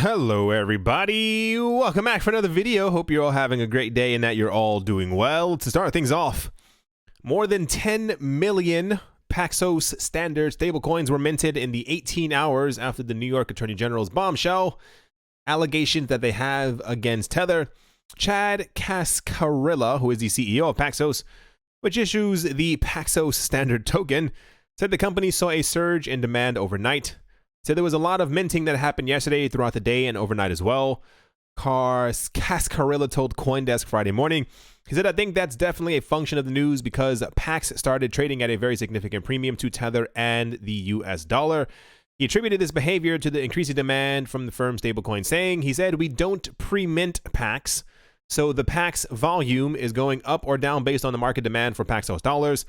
Hello everybody, welcome back for another video. Hope you're all having a great day and that you're all doing well. To start things off, more than 10 million PAXOS standard stablecoins were minted in the 18 hours after the New York Attorney General's bombshell allegations that they have against Tether. Chad Cascarilla, who is the CEO of PAXOS, which issues the PAXOS standard token, said the company saw a surge in demand overnight. Said there was a lot of minting that happened yesterday throughout the day and overnight as well. Cascarilla told CoinDesk Friday morning. He said, I think that's definitely a function of the news because PAX started trading at a very significant premium to Tether and the US dollar. He attributed this behavior to the increasing demand from the firm's stablecoin, saying, he said, we don't pre-mint PAX, so the PAX volume is going up or down based on the market demand for PAXOS dollars.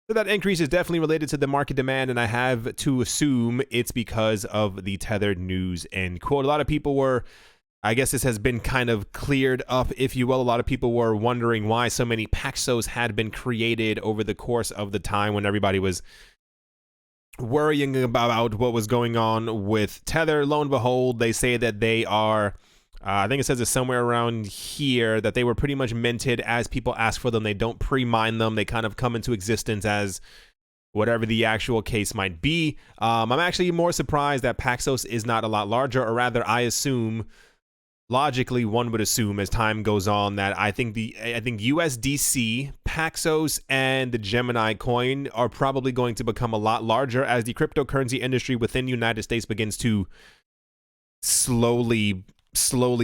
So that increase is definitely related to the market demand, and I have to assume it's because of the tethered news, end quote. A lot of people were, I guess this has been kind of cleared up, if you will. A lot of people were wondering why so many PAXOS had been created over the course of the time when everybody was worrying about what was going on with Tether. Lo and behold, they say that they are... I think it says it's somewhere around here that they were pretty much minted as people ask for them. They don't pre-mine them. They kind of come into existence as whatever the actual case might be. I'm actually more surprised that PAXOS is not a lot larger, or rather, I assume, logically, one would assume as time goes on that I think USDC, PAXOS, and the Gemini coin are probably going to become a lot larger as the cryptocurrency industry within the United States begins to slowly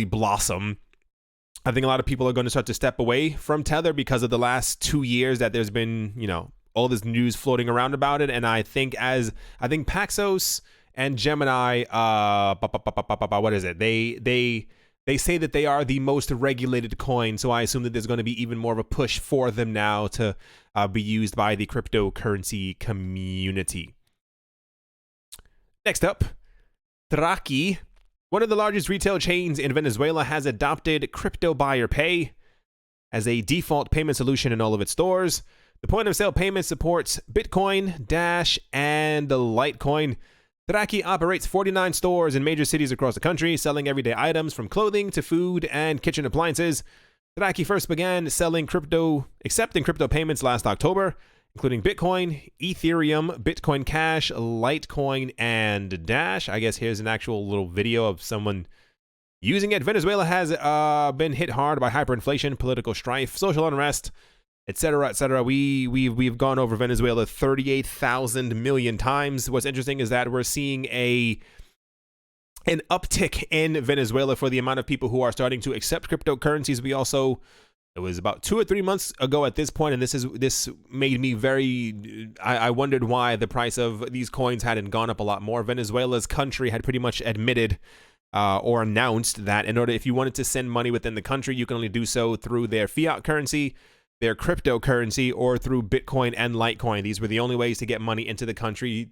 blossom. I think a lot of people are going to start to step away from Tether because of the last 2 years that there's been, you know, all this news floating around about it. And I think PAXOS and Gemini, what is it? They say that they are the most regulated coin. So I assume that there's going to be even more of a push for them now to be used by the cryptocurrency community. Next up, Traki. One of the largest retail chains in Venezuela has adopted Crypto Buyer Pay as a default payment solution in all of its stores. The point-of-sale payment supports Bitcoin, Dash, and Litecoin. Traki operates 49 stores in major cities across the country, selling everyday items from clothing to food and kitchen appliances. Traki first began accepting crypto payments last October, including Bitcoin, Ethereum, Bitcoin Cash, Litecoin, and Dash. I guess here's an actual little video of someone using it. Venezuela has been hit hard by hyperinflation, political strife, social unrest, etc., etc. We've gone over Venezuela 38,000 million times. What's interesting is that we're seeing an uptick in Venezuela for the amount of people who are starting to accept cryptocurrencies. It was about 2 or 3 months ago at this point, and this made me very... I wondered why the price of these coins hadn't gone up a lot more. Venezuela's country had pretty much admitted or announced that if you wanted to send money within the country, you can only do so through their fiat currency, their cryptocurrency, or through Bitcoin and Litecoin. These were the only ways to get money into the country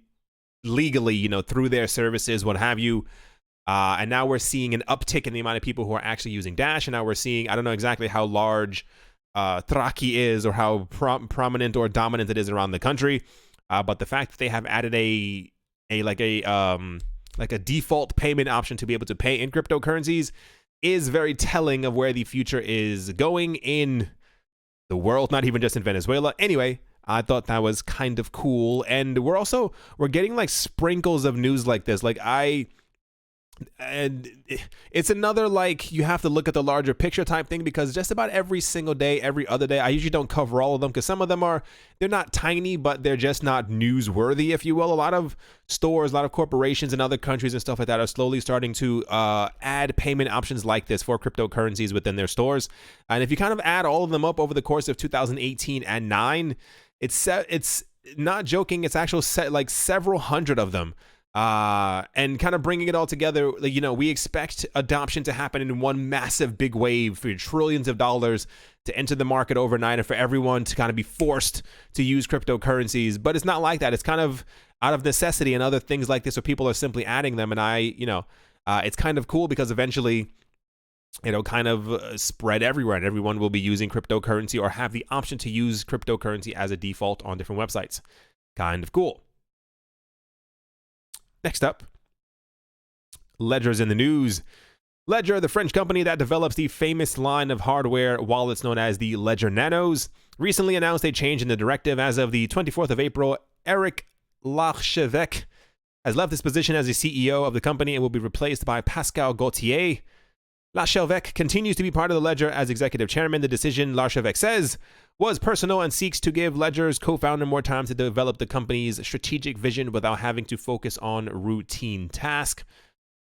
legally, you know, through their services, what have you. And now we're seeing an uptick in the amount of people who are actually using Dash. And now we're seeing, I don't know exactly how large Traki is or how prominent or dominant it is around the country. But the fact that they have added a default payment option to be able to pay in cryptocurrencies is very telling of where the future is going in the world, not even just in Venezuela. Anyway, I thought that was kind of cool. And we're getting like sprinkles of news like this. And it's another, like, you have to look at the larger picture type thing, because just about every single day, every other day, I usually don't cover all of them because some of them they're not tiny, but they're just not newsworthy, if you will. A lot of stores, a lot of corporations in other countries and stuff like that are slowly starting to add payment options like this for cryptocurrencies within their stores. And if you kind of add all of them up over the course of 2018 and 9, it's not joking, it's actually like several hundred of them. And kind of bringing it all together, you know, we expect adoption to happen in one massive big wave for trillions of dollars to enter the market overnight and for everyone to kind of be forced to use cryptocurrencies. But it's not like that. It's kind of out of necessity and other things like this where people are simply adding them. And it's kind of cool because eventually it'll kind of spread everywhere and everyone will be using cryptocurrency or have the option to use cryptocurrency as a default on different websites. Kind of cool. Next up, Ledger's in the news. Ledger, the French company that develops the famous line of hardware wallets known as the Ledger Nanos, recently announced a change in the directive. As of the 24th of April, Eric Larchevêque has left his position as the CEO of the company and will be replaced by Pascal Gauthier. Larchevêque continues to be part of the Ledger as executive chairman. The decision, Larchevêque says, was personal and seeks to give Ledger's co-founder more time to develop the company's strategic vision without having to focus on routine tasks.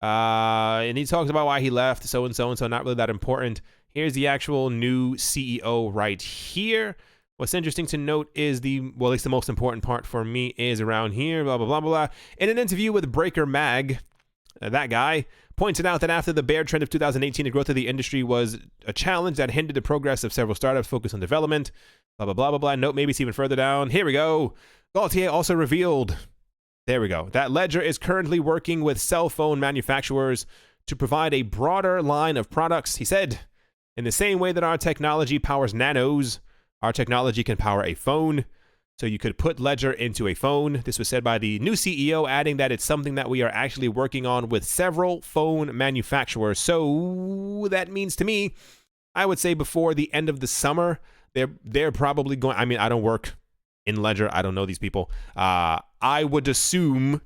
And he talks about why he left, so not really that important. Here's the actual new CEO right here. What's interesting to note is at least the most important part for me is around here, blah, blah, blah, blah. In an interview with Breaker Mag, that guy pointed out that after the bear trend of 2018, the growth of the industry was a challenge that hindered the progress of several startups focused on development, blah, blah, blah, blah, blah. Note maybe it's even further down. Here we go. Gaultier also revealed, there we go, that Ledger is currently working with cell phone manufacturers to provide a broader line of products. He said, in the same way that our technology powers nanos, our technology can power a phone. So you could put Ledger into a phone. This was said by the new CEO, adding that it's something that we are actually working on with several phone manufacturers. So that means to me, I would say before the end of the summer, they're probably going, I mean, I don't work in Ledger. I don't know these people. I would assume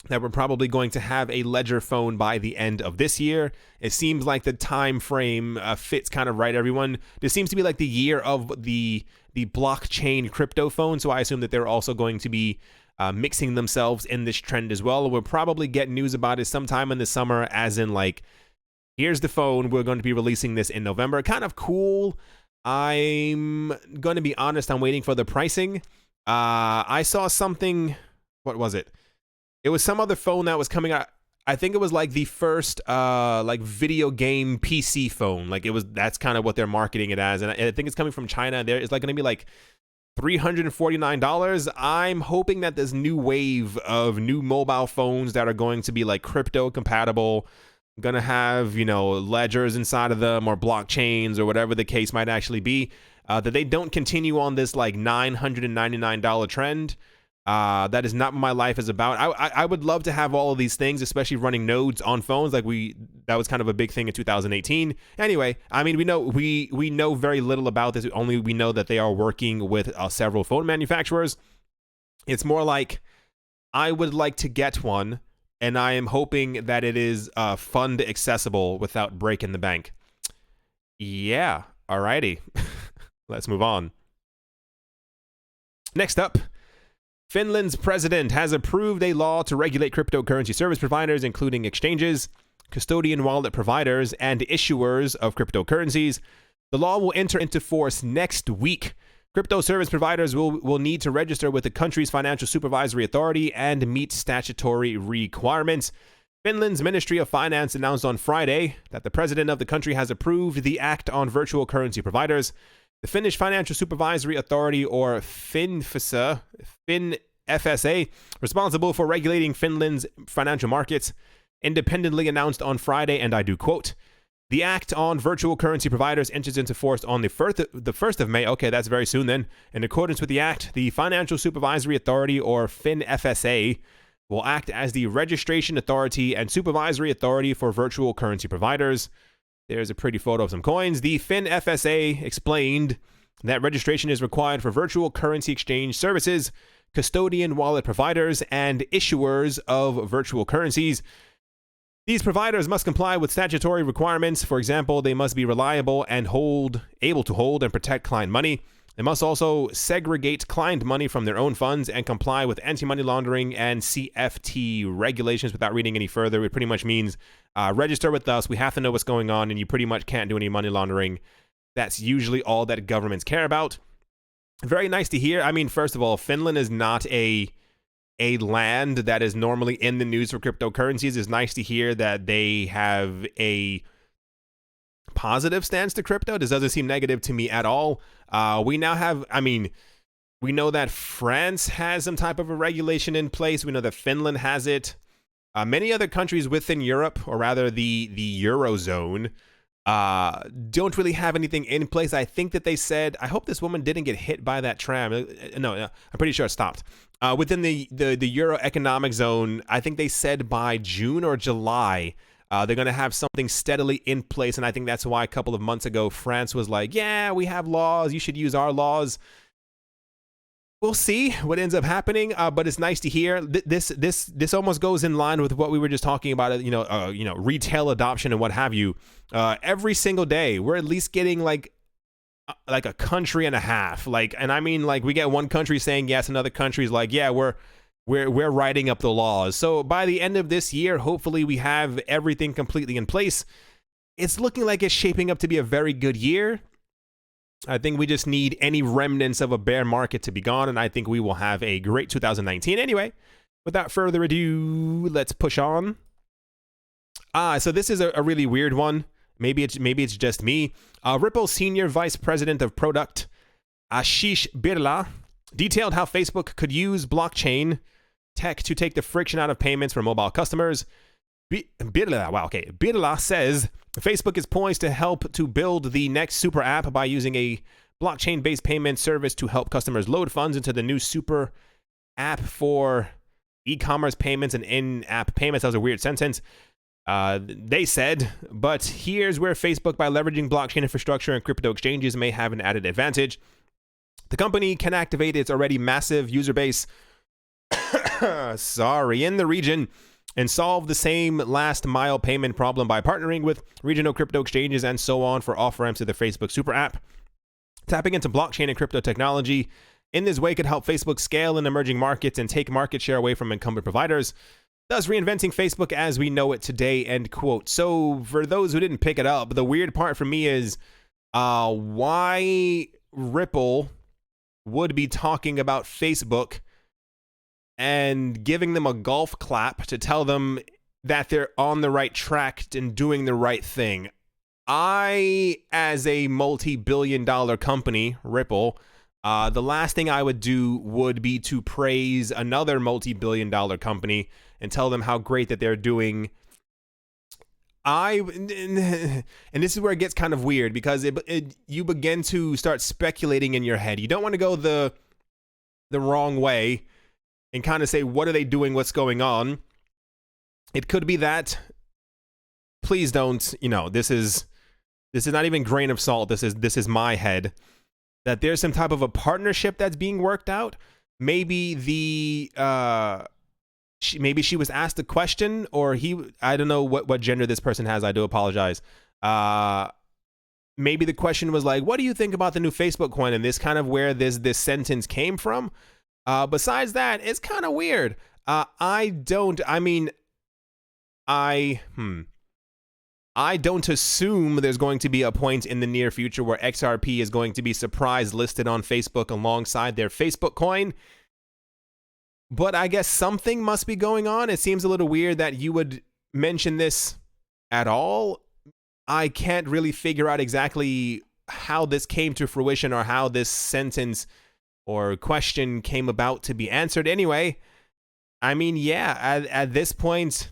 that we're probably going to have a Ledger phone by the end of this year. It seems like the time frame fits kind of right, everyone. This seems to be like the year of the blockchain crypto phone, so I assume that they're also going to be mixing themselves in this trend as well. We'll probably get news about it sometime in the summer, as in like, here's the phone, we're going to be releasing this in November. Kind of cool. I'm going to be honest, I'm waiting for the pricing. I saw something, what was it? It was some other phone that was coming out. I think it was like the first like video game PC phone. Like that's kind of what they're marketing it as. And I think it's coming from China. It's like going to be like $349. I'm hoping that this new wave of new mobile phones that are going to be like crypto compatible, going to have, ledgers inside of them or blockchains or whatever the case might actually be, that they don't continue on this like $999 trend. That is not what my life is about. I would love to have all of these things, especially running nodes on phones. Like that was kind of a big thing in 2018. Anyway, I mean, we know very little about this. Only we know that they are working with several phone manufacturers. It's more like I would like to get one, and I am hoping that it is fund accessible without breaking the bank. Yeah, alrighty. Let's move on. Next up, Finland's president has approved a law to regulate cryptocurrency service providers, including exchanges, custodian wallet providers, and issuers of cryptocurrencies. The law will enter into force next week. Crypto service providers will need to register with the country's financial supervisory authority and meet statutory requirements. Finland's Ministry of Finance announced on Friday that the president of the country has approved the Act on Virtual Currency Providers. The Finnish Financial Supervisory Authority, or FinFSA, responsible for regulating Finland's financial markets, independently announced on Friday, and I do quote, "The Act on Virtual Currency Providers enters into force on the 1st of May. Okay, that's very soon then. In accordance with the Act, the Financial Supervisory Authority, or FinFSA, will act as the registration authority and supervisory authority for virtual currency providers." There's a pretty photo of some coins. The FinFSA explained that registration is required for virtual currency exchange services, custodian wallet providers, and issuers of virtual currencies. These providers must comply with statutory requirements. For example, they must be reliable and able to hold and protect client money. They must also segregate client money from their own funds and comply with anti-money laundering and CFT regulations. Without reading any further, it pretty much means register with us. We have to know what's going on, and you pretty much can't do any money laundering. That's usually all that governments care about. Very nice to hear. I mean, first of all, Finland is not a land that is normally in the news for cryptocurrencies. It's nice to hear that they have a positive stance to crypto. This doesn't seem negative to me at all. We now have, we know that France has some type of a regulation in place. We know that Finland has it. Many other countries within Europe, or rather the Eurozone, don't really have anything in place. I think that they said, I hope this woman didn't get hit by that tram. No, I'm pretty sure it stopped. Within the Euro economic zone, I think they said by June or July, They're going to have something steadily in place, and I think that's why a couple of months ago, France was like, yeah, we have laws, you should use our laws. We'll see what ends up happening, but it's nice to hear. This almost goes in line with what we were just talking about, retail adoption and what have you. Every single day, we're at least getting like a country and a half. And I mean, we get one country saying yes, another country's like, yeah, we're writing up the laws. So by the end of this year, hopefully we have everything completely in place. It's looking like it's shaping up to be a very good year. I think we just need any remnants of a bear market to be gone, and I think we will have a great 2019. Anyway, without further ado, let's push on. So this is a really weird one. Maybe it's just me. Ripple Senior Vice President of Product, Ashish Birla, detailed how Facebook could use blockchain tech to take the friction out of payments for mobile customers. Birla says Facebook is poised to help to build the next super app by using a blockchain-based payment service to help customers load funds into the new super app for e-commerce payments and in-app payments. That was a weird sentence. They said, but here's where Facebook, by leveraging blockchain infrastructure and crypto exchanges, may have an added advantage. The company can activate its already massive user base in the region and solve the same last mile payment problem by partnering with regional crypto exchanges and so on for off-ramps to the Facebook super app. Tapping into blockchain and crypto technology in this way could help Facebook scale in emerging markets and take market share away from incumbent providers, thus reinventing Facebook as we know it today, end quote. So for those who didn't pick it up, the weird part for me is why Ripple would be talking about Facebook and giving them a golf clap to tell them that they're on the right track and doing the right thing. I, as a multi-billion-dollar company, Ripple, the last thing I would do would be to praise another multi-billion-dollar company and tell them how great that they're doing. And this is where it gets kind of weird, because you begin to start speculating in your head. You don't want to go the wrong way and kind of say, what are they doing? What's going on? It could be that, please don't, this is not even grain of salt. This is my head, that there's some type of a partnership that's being worked out. Maybe maybe she was asked a question, or I don't know what gender this person has. I do apologize. Maybe the question was like, what do you think about the new Facebook coin? And this kind of where this sentence came from. Besides that, it's kind of weird. I don't assume there's going to be a point in the near future where XRP is going to be surprise listed on Facebook alongside their Facebook coin. But I guess something must be going on. It seems a little weird that you would mention this at all. I can't really figure out exactly how this came to fruition or how this sentence or question came about to be answered. Anyway, I mean, yeah, at this point,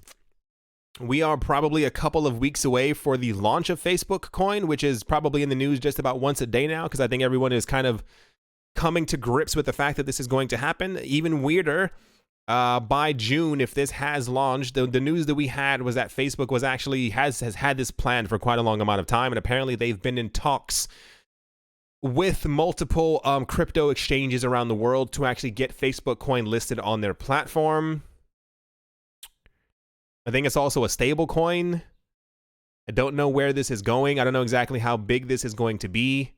we are probably a couple of weeks away for the launch of Facebook coin, which is probably in the news just about once a day now, because I think everyone is kind of coming to grips with the fact that this is going to happen. Even weirder, by June, if this has launched, the news that we had was that Facebook was actually has had this planned for quite a long amount of time, and apparently they've been in talks with multiple crypto exchanges around the world to actually get Facebook coin listed on their platform. I think it's also a stable coin. I don't know where this is going. I don't know exactly how big this is going to be.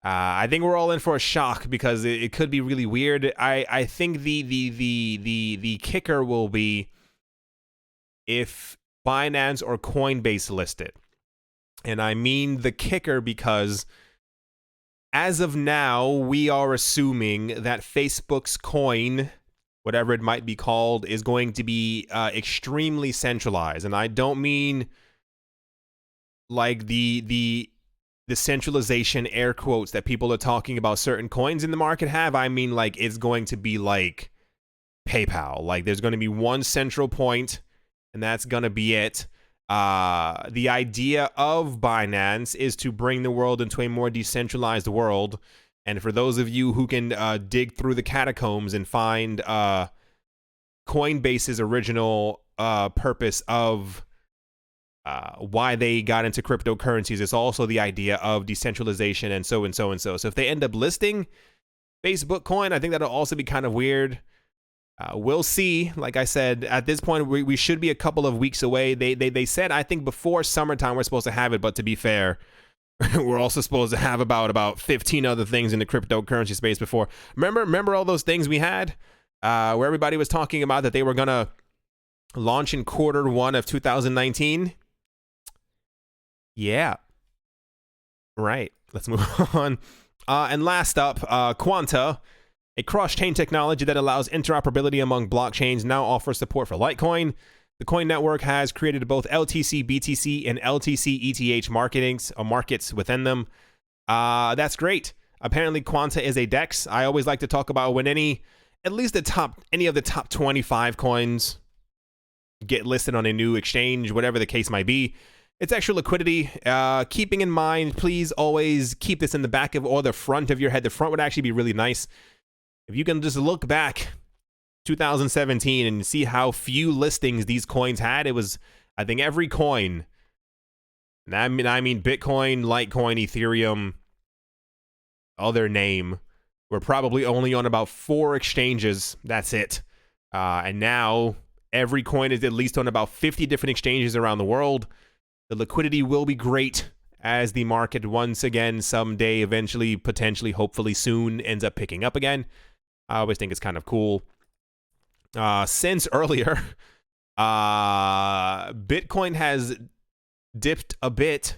I think we're all in for a shock because it could be really weird. I think the kicker will be if Binance or Coinbase list it. And I mean the kicker because as of now, we are assuming that Facebook's coin, whatever it might be called, is going to be extremely centralized. And I don't mean like the centralization air quotes that people are talking about certain coins in the market have. I mean like it's going to be like PayPal. Like there's going to be one central point and that's going to be it. The idea of Binance is to bring the world into a more decentralized world. And for those of you who can dig through the catacombs and find Coinbase's original purpose of why they got into cryptocurrencies. It's also the idea of decentralization and so and so and so. So if they end up listing Facebook coin, I think that'll also be kind of weird. We'll see. Like I said, at this point, we should be a couple of weeks away. They said, I think before summertime, we're supposed to have it. But to be fair, we're also supposed to have about 15 other things in the cryptocurrency space before. Remember all those things we had where everybody was talking about that they were going to launch in Q1 of 2019? Yeah. Right. Let's move on. And last up, Quanta, a cross-chain technology that allows interoperability among blockchains, now offers support for Litecoin. The coin network has created both LTC, BTC, and LTC ETH markets within them. That's great. Apparently, Quanta is a DEX. I always like to talk about when any of the top 25 coins get listed on a new exchange, whatever the case might be. It's extra liquidity. Keeping in mind, please always keep this in the back of or the front of your head. The front would actually be really nice. If you can just look back 2017 and see how few listings these coins had, it was, I think, every coin. And I mean Bitcoin, Litecoin, Ethereum, other name, were probably only on about 4 exchanges. That's it. And now every coin is at least on about 50 different exchanges around the world. The liquidity will be great as the market once again, someday, eventually, potentially, hopefully soon, ends up picking up again. I always think it's kind of cool. Since earlier, Bitcoin has dipped a bit,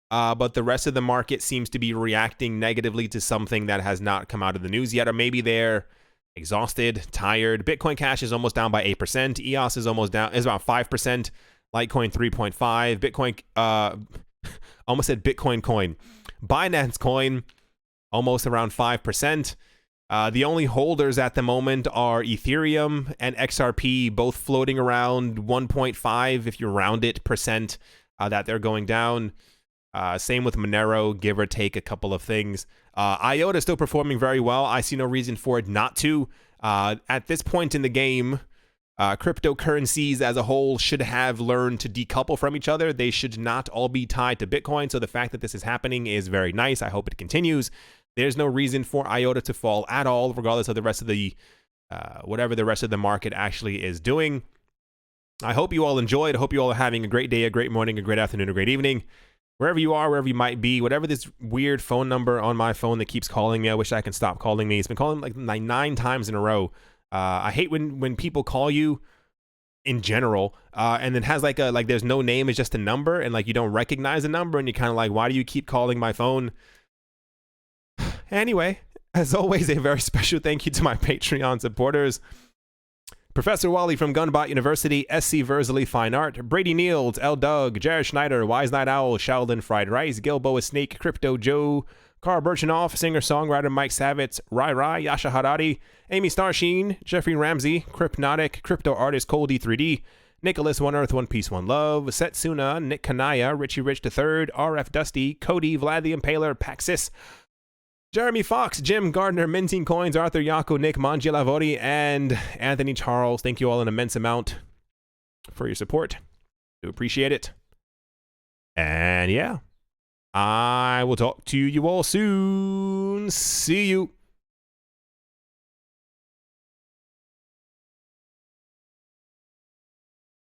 but the rest of the market seems to be reacting negatively to something that has not come out of the news yet, or maybe they're exhausted, tired. Bitcoin Cash is almost down by 8%. EOS is almost down, is about 5%. Litecoin 3.5. Bitcoin, almost said Bitcoin coin. Binance coin, almost around 5%. The only holders at the moment are Ethereum and XRP, both floating around 1.5, if you round it, percent that they're going down. Same with Monero, give or take a couple of things. IOTA is still performing very well. I see no reason for it not to. At this point in the game, cryptocurrencies as a whole should have learned to decouple from each other. They should not all be tied to Bitcoin. So the fact that this is happening is very nice. I hope it continues. There's no reason for IOTA to fall at all, regardless of the rest of the, whatever the rest of the market actually is doing. I hope you all enjoyed. I hope you all are having a great day, a great morning, a great afternoon, a great evening. Wherever you are, wherever you might be, whatever this weird phone number on my phone that keeps calling me, I wish I can stop calling me. It's been calling like 9 times in a row. I hate when people call you in general, and then has like there's no name, it's just a number, and like you don't recognize the number, and you're kind of like, why do you keep calling my phone? Anyway, as always, a very special thank you to my Patreon supporters. Professor Wally from Gunbot University, SC Verzley Fine Art, Brady Niels, L. Doug, Jared Schneider, Wise Night Owl, Sheldon Fried Rice, Gilboa Snake, Crypto Joe, Carl Birchenoff, singer-songwriter Mike Savitz, Rai, Yasha Harari, Amy Starsheen, Jeffrey Ramsey, Crypnotic, Crypto Artist Cole D3D, Nicholas One Earth, One Piece, One Love, Setsuna, Nick Kanaya, Richie Rich III, RF Dusty, Cody, Vlad the Impaler, Paxis, Jeremy Fox, Jim Gardner, Minting Coins, Arthur Yako, Nick Mangialavori, and Anthony Charles. Thank you all an immense amount for your support. Do appreciate it. And yeah, I will talk to you all soon. See you.